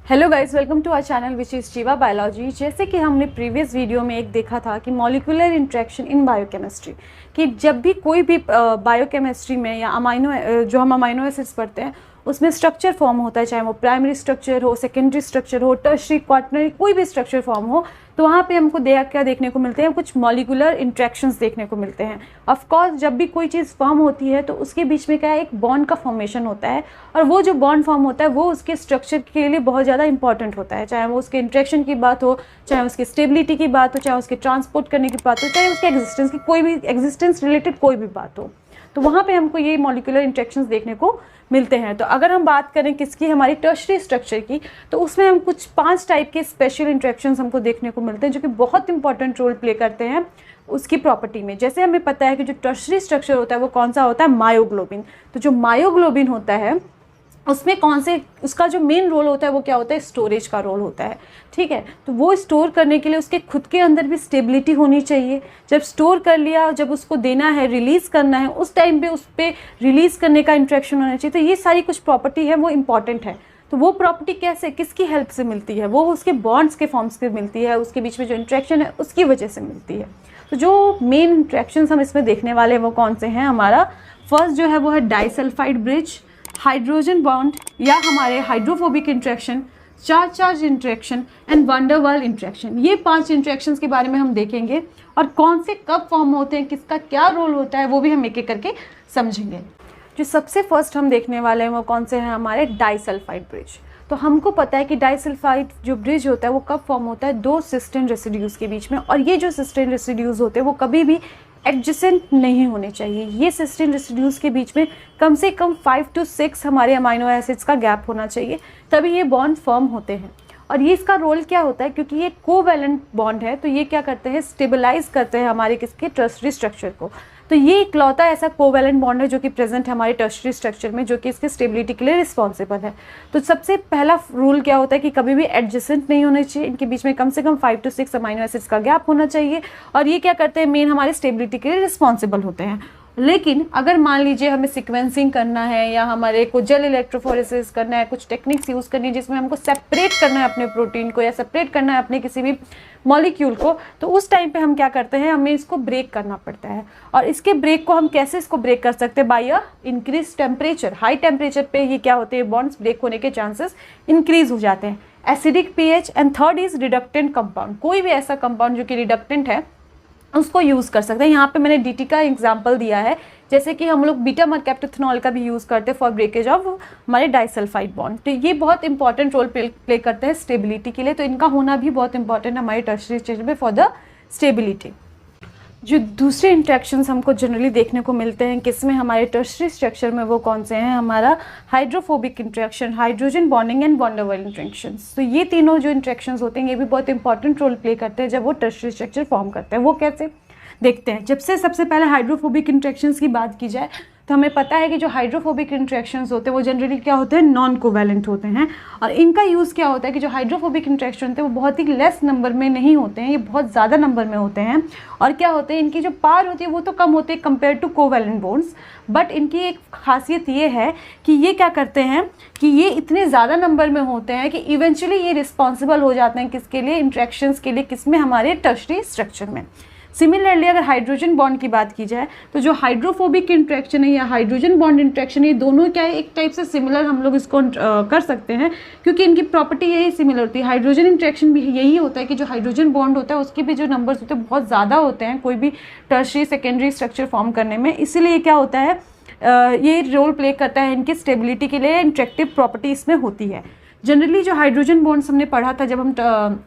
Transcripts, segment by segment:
Hello guys, welcome to our channel which is Jiva biology. जैसे कि हमने प्रीवियस वीडियो में एक देखा था कि मॉलिक्यूलर इंटरेक्शन इन बायोकेमिस्ट्री, कि जब भी कोई भी बायोकेमिस्ट्री में या जो हम अमाइनो एसिड्स पढ़ते हैं उसमें स्ट्रक्चर फॉर्म होता है, चाहे वो प्राइमरी स्ट्रक्चर हो, सेकेंडरी स्ट्रक्चर हो, टर्शरी, क्वाटरनरी, कोई भी स्ट्रक्चर फॉर्म हो, तो वहाँ पे हमको क्या देखने को मिलते हैं, कुछ मॉलिक्यूलर इंट्रैक्शंस देखने को मिलते हैं। ऑफ कोर्स जब भी कोई चीज़ फॉर्म होती है तो उसके बीच में क्या है, एक बॉन्ड का फॉर्मेशन होता है, और वो जो बॉन्ड फॉर्म होता है वो उसके स्ट्रक्चर के लिए बहुत ज़्यादा इंपॉर्टेंट होता है। चाहे वो उसके इंट्रैक्शन की बात हो, चाहे उसकी स्टेबिलिटी की बात हो, चाहे उसके ट्रांसपोर्ट करने की बात हो, चाहे उसके एग्जिस्टेंस की कोई भी एग्जिस्टेंस रिलेटेड कोई भी बात हो, तो वहाँ पे हमको ये मॉलिक्यूलर इंट्रैक्शंस देखने को मिलते हैं। तो अगर हम बात करें किसकी, हमारी टर्शरी स्ट्रक्चर की, तो उसमें हम कुछ 5 टाइप के स्पेशल इंट्रैक्शंस हमको देखने को मिलते हैं जो कि बहुत इंपॉर्टेंट रोल प्ले करते हैं उसकी प्रॉपर्टी में। जैसे हमें पता है कि जो टर्शरी स्ट्रक्चर होता है वो कौन सा होता है, मायोग्लोबिन। तो जो मायोग्लोबिन होता है उसमें उसका जो मेन रोल होता है वो क्या होता है, स्टोरेज का रोल होता है। ठीक है, तो वो स्टोर करने के लिए उसके खुद के अंदर भी स्टेबिलिटी होनी चाहिए। जब स्टोर कर लिया, जब उसको देना है, रिलीज़ करना है, उस टाइम पे उस पर रिलीज़ करने का इंट्रैक्शन होना चाहिए। तो ये सारी कुछ प्रॉपर्टी है वो इंपॉर्टेंट है। तो वो प्रॉपर्टी कैसे, किसकी हेल्प से मिलती है, वो उसके बॉन्ड्स के फॉर्म्स से मिलती है, उसके बीच में जो इंट्रैक्शन है उसकी वजह से मिलती है। तो जो मेन इंट्रैक्शंस हम इसमें देखने वाले हैं वो कौन से हैं, हमारा फर्स्ट जो है वो है डाइसल्फाइड ब्रिज, हाइड्रोजन बॉन्ड या हमारे hydrophobic interaction, charge interaction and van der Waals interaction. ये 5 इंट्रैक्शंस के बारे में हम देखेंगे, और कौन से कब फॉर्म होते हैं, किसका क्या रोल होता है, वो भी हम एक एक करके समझेंगे। जो सबसे फर्स्ट हम देखने वाले हैं वो कौन से हैं, हमारे डाइसल्फाइड ब्रिज। तो हमको पता है कि डाइसल्फाइड जो ब्रिज होता है वो कब फॉर्म होता है, 2 सिस्टीन रेसिड्यूज़ के बीच में। और ये जो सिस्टीन रेसिड्यूज़ होते हैं वो कभी भी एडजेसेंट नहीं होने चाहिए। ये सिस्टीन रेसिड्यूज़ के बीच में कम से कम 5 to 6 हमारे अमाइनो एसिड्स का गैप होना चाहिए, तभी ये बॉन्ड फॉर्म होते हैं। और ये इसका रोल क्या होता है, क्योंकि ये कोवैलेंट बॉन्ड है, तो ये क्या करते हैं, स्टेबलाइज करते हैं हमारे किसके, टर्शरी स्ट्रक्चर को। तो ये इकलौता ऐसा कोवैलेंट बॉन्ड है जो कि प्रेजेंट है हमारे टर्शरी स्ट्रक्चर में, जो कि इसके स्टेबिलिटी के लिए रिस्पॉन्सिबल है। तो सबसे पहला रूल क्या होता है कि कभी भी एडजेसेंट नहीं होने चाहिए, इनके बीच में कम से कम 5 to 6 अमाइनो एसिड्स का गैप होना चाहिए। और ये क्या करते हैं, मेन हमारे स्टेबिलिटी के लिए रिस्पॉन्सिबल होते हैं। लेकिन अगर मान लीजिए हमें सीक्वेंसिंग करना है या हमारे को जेल इलेक्ट्रोफोरेसिस करना है, कुछ टेक्निक्स यूज़ करनी है जिसमें हमको सेपरेट करना है अपने प्रोटीन को या सेपरेट करना है अपने किसी भी मॉलिक्यूल को, तो उस टाइम पे हम क्या करते हैं, हमें इसको ब्रेक करना पड़ता है। और इसके ब्रेक को हम कैसे इसको ब्रेक कर सकते हैं, by a increase temperature. High temperature पे ये क्या होते हैं, बॉन्ड्स ब्रेक होने के चांसेस इंक्रीज हो जाते हैं। Acidic pH and third is reductant compound. कोई भी ऐसा कंपाउंड जो कि रिडक्टेंट है उसको यूज़ कर सकते हैं। यहाँ पे मैंने डीटी का एग्जांपल दिया है, जैसे कि हम लोग बीटा मरकैप्टोथेनॉल का भी यूज़ करते हैं फॉर ब्रेकेज ऑफ हमारे डाइसल्फाइड बॉन्ड। तो ये बहुत इंपॉर्टेंट रोल प्ले करते हैं स्टेबिलिटी के लिए, तो इनका होना भी बहुत इंपॉर्टेंट है हमारे टर्शरी स्टेज में फॉर द स्टेबिलिटी। जो दूसरे इंट्रैक्शंस हमको जनरली देखने को मिलते हैं किसमें, हमारे टर्शरी स्ट्रक्चर में, वो कौन से हैं, हमारा hydrophobic interaction, hydrogen bonding and van der Waals interactions. तो ये तीनों जो इंट्रैक्शंस होते हैं ये भी बहुत इंपॉर्टेंट रोल प्ले करते हैं जब वो टर्शरी स्ट्रक्चर फॉर्म करते हैं। वो कैसे देखते हैं, जब से सबसे पहले हाइड्रोफोबिक इंट्रैक्शंस की बात की जाए तो हमें पता है कि जो हाइड्रोफोबिक इंट्रैक्शंस होते हैं वो जनरली क्या होते हैं, नॉन कोवैलेंट होते हैं। और इनका यूज़ क्या होता है कि जो हाइड्रोफोबिक इंट्रैक्शन होते हैं वो बहुत ही लेस नंबर में नहीं होते हैं, ये बहुत ज़्यादा नंबर में होते हैं। और क्या होते हैं, इनकी जो पावर होती है वो तो कम होती है compare to covalent bonds, but इनकी एक खासियत ये है कि ये क्या करते हैं कि ये इतने ज़्यादा नंबर में होते हैं कि इवेंचुअली ये रिस्पॉन्सिबल हो जाते हैं किसके लिए, इंट्रैक्शंस के लिए, किसमें, हमारे टर्शरी स्ट्रक्चर में। सिमिलरली अगर हाइड्रोजन बॉन्ड की बात की जाए तो जो हाइड्रोफोबिक इंट्रैक्शन है या हाइड्रोजन बॉन्ड इंट्रैक्शन है, ये दोनों क्या है, एक टाइप से सिमिलर हम लोग इसको कर सकते हैं, क्योंकि इनकी प्रॉपर्टी यही सिमिलर होती है। हाइड्रोजन इंट्रैक्शन भी यही होता है कि जो हाइड्रोजन बॉन्ड होता है उसके भी जो नंबर्स होते हैं बहुत ज़्यादा होते हैं कोई भी टर्शरी सेकेंडरी स्ट्रक्चर फॉर्म करने में। इसीलिए क्या होता है, ये रोल प्ले करता है इनकी स्टेबिलिटी के लिए, इंट्रैक्टिव प्रॉपर्टी इसमें होती है। जनरली जो हाइड्रोजन बॉन्ड्स हमने पढ़ा था जब हम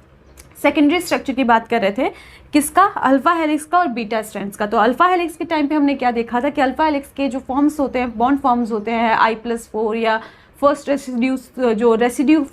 सेकेंडरी स्ट्रक्चर की बात कर रहे थे, किसका, अल्फा हेलिक्स का और बीटा स्ट्रैंड्स का। तो अल्फा हेलिक्स के टाइम पे हमने क्या देखा था कि अल्फा हेलिक्स के जो फॉर्म्स होते हैं, बॉन्ड फॉर्म्स होते हैं I+4 या फर्स्ट रेसिड्यू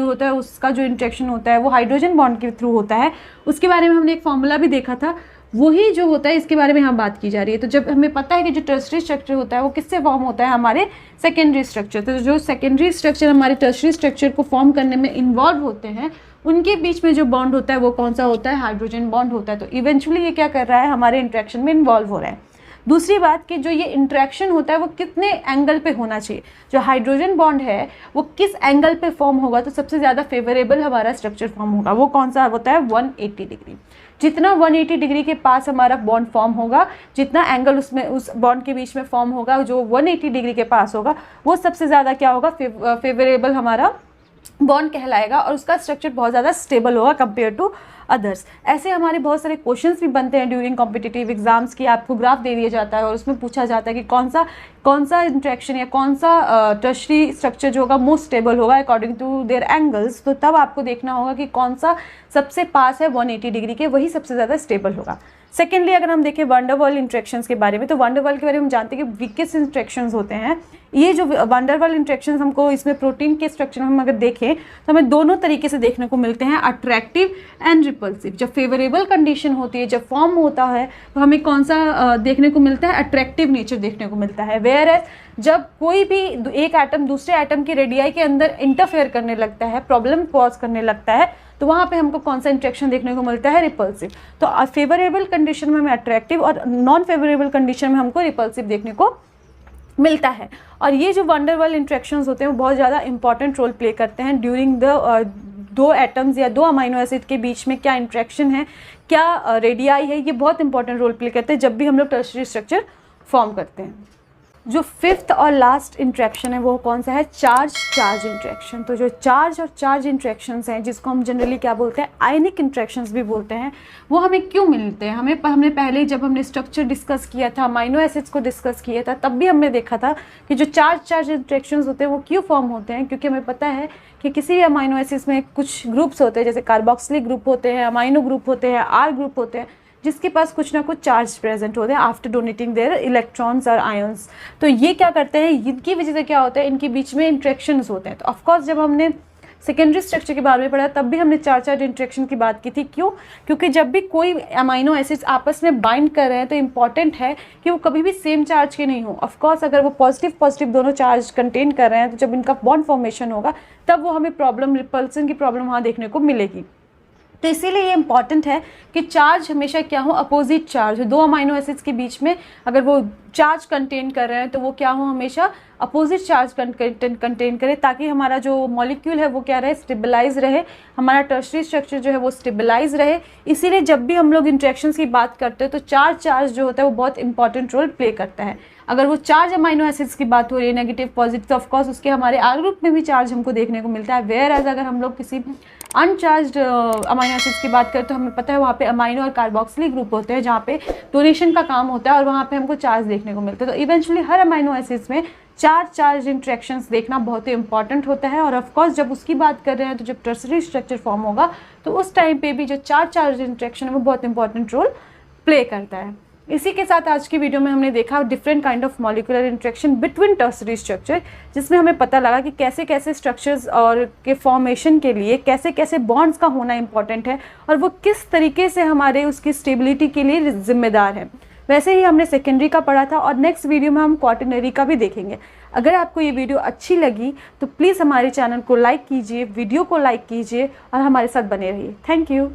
होता है उसका जो इंट्रैक्शन होता है वो हाइड्रोजन बॉन्ड के थ्रू होता है। उसके बारे में हमने एक फॉर्मूला भी देखा था, वही जो होता है इसके बारे में यहाँ बात की जा रही है। तो जब हमें पता है कि जो टर्शरी स्ट्रक्चर होता है वो किससे फॉर्म होता है, हमारे सेकेंडरी स्ट्रक्चर। तो जो सेकेंडरी स्ट्रक्चर हमारे टर्शरी स्ट्रक्चर को फॉर्म करने में इन्वॉल्व होते हैं उनके बीच में जो बॉन्ड होता है वो कौन सा होता है, हाइड्रोजन बॉन्ड होता है। तो इवेंचुअली ये क्या कर रहा है, हमारे इंट्रैक्शन में इन्वॉल्व हो रहा है। दूसरी बात कि जो ये इंट्रैक्शन होता है वो कितने एंगल पे होना चाहिए, जो हाइड्रोजन बॉन्ड है वो किस एंगल पे फॉर्म होगा तो सबसे ज़्यादा फेवरेबल हमारा स्ट्रक्चर फॉर्म होगा, वो कौन सा होता है 180 डिग्री। जितना 180 डिग्री के पास हमारा बॉन्ड फॉर्म होगा, जितना एंगल उसमें उस बॉन्ड के बीच में फॉर्म होगा जो 180 डिग्री के पास होगा, वो सबसे ज़्यादा क्या होगा फेवरेबल हमारा बॉन्ड कहलाएगा और उसका स्ट्रक्चर बहुत ज़्यादा स्टेबल होगा कंपेयर टू अदर्स। ऐसे हमारे बहुत सारे क्वेश्चंस भी बनते हैं ड्यूरिंग कॉम्पिटिटिव एग्जाम्स की, आपको ग्राफ दे दिया जाता है और उसमें पूछा जाता है कि कौन सा इंट्रैक्शन या कौन सा टर्शरी स्ट्रक्चर जो होगा मोस्ट स्टेबल होगा अकॉर्डिंग टू देयर एंगल्स। तो तब आपको देखना होगा कि कौन सा सबसे पास है 180 डिग्री के, वही सबसे ज़्यादा स्टेबल होगा। सेकेंडली अगर हम देखें वंडर वाल इंट्रैक्शंस के बारे में, तो वंडर वाल के बारे में हम जानते हैं कि वीकेस्ट इंट्रैक्शंस होते हैं। ये जो वंडर वाल इंट्रैक्शंस हमको इसमें प्रोटीन के स्ट्रक्चर में हम अगर देखें तो हमें दोनों तरीके से देखने को मिलते हैं, अट्रैक्टिव एंड रिपल्सिव। जब फेवरेबल कंडीशन होती है, जब फॉर्म होता है तो हमें कौन सा देखने को मिलता है, अट्रैक्टिव नेचर देखने को मिलता है। वेयर एज जब कोई भी एक एटम दूसरे एटम के रेडियाई के अंदर इंटरफेयर करने लगता है, प्रॉब्लम कॉज करने लगता है, तो वहाँ पे हमको कौन सा इंट्रैक्शन देखने को मिलता है, रिपल्सिव। तो फेवरेबल कंडीशन में हमें अट्रैक्टिव और नॉन फेवरेबल कंडीशन में हमको रिपल्सिव देखने को मिलता है। और ये जो वंडर वाल इंट्रैक्शंस होते हैं वो बहुत ज़्यादा इंपॉर्टेंट रोल प्ले करते हैं ड्यूरिंग द दो एटम्स या दो अमाइनो एसिड के बीच में क्या इंट्रैक्शन है, क्या रेडियाई है, ये बहुत इंपॉर्टेंट रोल प्ले करते हैं जब भी हम लोग टर्शरी स्ट्रक्चर फॉर्म करते हैं। जो फिफ्थ और लास्ट इंट्रैक्शन है वो कौन सा है, चार्ज इंट्रैक्शन। तो जो चार्ज और चार्ज इंट्रैक्शंस हैं, जिसको हम जनरली क्या बोलते हैं, आयनिक इंट्रैक्शंस भी बोलते हैं, वो हमें क्यों मिलते हैं। हमने पहले जब हमने स्ट्रक्चर डिस्कस किया था, अमाइनो एसिड्स को डिस्कस किया था, तब भी हमने देखा था कि जो चार्ज इंट्रैक्शंस होते हैं वो क्यों फॉर्म होते हैं, क्योंकि हमें पता है कि किसी भी अमाइनो एसिड्स में कुछ ग्रुप्स होते हैं, जैसे कार्बोक्सिलिक ग्रुप होते हैं, अमाइनो ग्रुप होते हैं, आर ग्रुप होते हैं, जिसके पास कुछ ना कुछ चार्ज प्रेजेंट होते हैं आफ्टर डोनेटिंग देयर इलेक्ट्रॉन्स और आयंस। तो ये क्या करते हैं, इनकी वजह से क्या होता है, इनके बीच में इंट्रैक्शंस होते हैं। तो ऑफकोर्स जब हमने सेकेंडरी स्ट्रक्चर के बारे में पढ़ा तब भी हमने चार्ज इंट्रैक्शन की बात की थी। क्यों? क्योंकि जब भी कोई अमाइनो एसिड्स आपस में बाइंड कर रहे हैं तो इंपॉर्टेंट है कि वो कभी भी सेम चार्ज के नहीं हो। ऑफकोर्स अगर वो पॉजिटिव दोनों चार्ज कंटेन कर रहे हैं तो जब इनका बॉन्ड फॉर्मेशन होगा तब वो हमें प्रॉब्लम, रिपल्सन की प्रॉब्लम वहाँ देखने को मिलेगी। तो इसीलिए ये इंपॉर्टेंट है कि चार्ज हमेशा क्या हो, अपोजिट चार्ज हो। दो अमाइनो एसिड्स के बीच में अगर वो चार्ज कंटेन कर रहे हैं तो वो क्या हो, हमेशा अपोजिट चार्ज कंटेन करे, ताकि हमारा जो मॉलिक्यूल है वो क्या रहे, स्टेबलाइज रहे, हमारा टर्शरी स्ट्रक्चर जो है वो स्टेबलाइज रहे। इसीलिए जब भी हम लोग इंट्रैक्शंस की बात करते हैं तो चार्ज जो होता है वो बहुत इंपॉर्टेंट रोल प्ले करता है। अगर वो चार्ज अमाइनो एसिड्स की बात हो रही है, नेगेटिव पॉजिटिव, तो ऑफकोर्स उसके हमारे आर ग्रुप में भी चार्ज हमको देखने को मिलता है। वेयर एज अगर हम लोग किसी अनचार्ज अमाइनो एसिड्स की बात करें तो हमें पता है वहाँ पे अमाइनो और कार्बोक्सिलिक ग्रुप होते हैं जहाँ पे डोनेशन का काम होता है और वहाँ पे हमको चार्ज देखने को मिलता है। तो इवेंचुअली हर अमाइनो एसिड्स में चार्ज इंट्रैक्शंस देखना बहुत ही इंपॉर्टेंट होता है। और ऑफकोर्स जब उसकी बात कर रहे हैं तो जब टर्शरी स्ट्रक्चर फॉर्म होगा तो उस टाइम पे भी जो चार्ज इंट्रैक्शन है वो बहुत इंपॉर्टेंट रोल प्ले करता है। इसी के साथ आज की वीडियो में हमने देखा different kind of molecular interaction between tertiary structure, जिसमें हमें पता लगा कि कैसे कैसे स्ट्रक्चर्स और के फॉर्मेशन के लिए कैसे कैसे बॉन्ड्स का होना इंपॉर्टेंट है और वो किस तरीके से हमारे उसकी स्टेबिलिटी के लिए जिम्मेदार है। वैसे ही हमने सेकेंडरी का पढ़ा था और नेक्स्ट वीडियो में हम क्वार्टरनरी का भी देखेंगे। अगर आपको ये वीडियो अच्छी लगी तो प्लीज़ हमारे चैनल को लाइक कीजिए, वीडियो को लाइक कीजिए और हमारे साथ बने रहिए। Thank you.